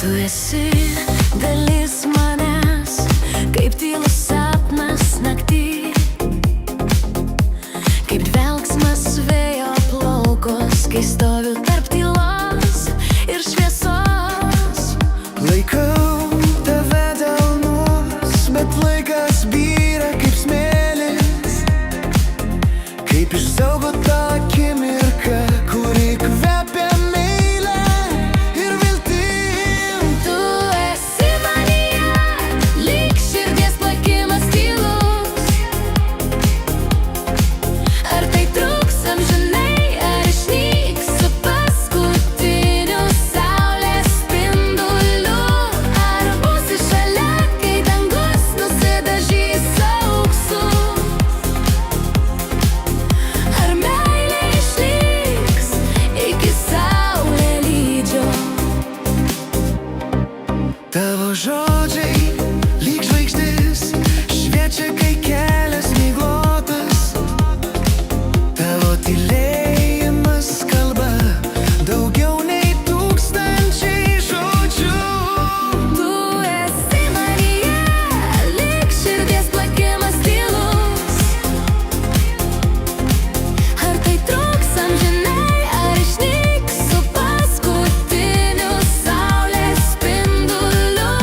Tu esi dalis manęs, kaip tylus sapnas naktį, kaip dvelksmas vėjo plaukos, kai stoviu tarp tylos ir šviesos. Laikau tave delnus, bet laikas byra kaip smėlis, kaip išsaugota akimirka, kuri kvepia meile ir viltim. Tu esi manyje, lyg širdies plakimas tylus. Ar tai truks amžinai, ar išnyks su paskutiniu saulės spinduliu? Ar būsi šalia, kai dangus nusidažys auksu? Ar meilė išliks iki saulėlydžio? Tavo žodžiai lyg žvaigždės šviečia, kai kelias miglotas. Tavo tylėjimas kalba daugiau nei tūkstančiai žodžių. Tu esi manyje, lyg širdies plakimas tylus. Ar tai truks amžinai, ar išnyks su paskutiniu saulės spinduliu?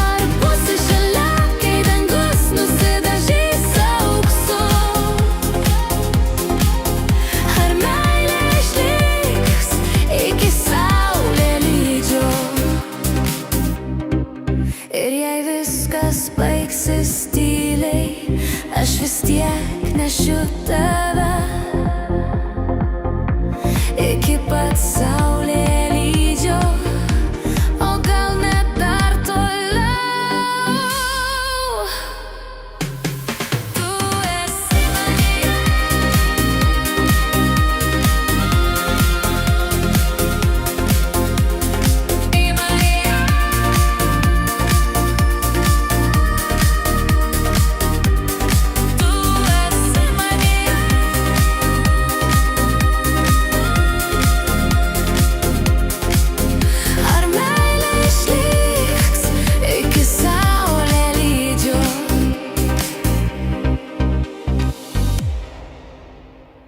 Ar būsi šalia, kai dangus nusidažys auksu? Ar meilė išliks iki saulėlydžio? Ir jei viskas baigsis tyliai, aš vis tiek nešiu tave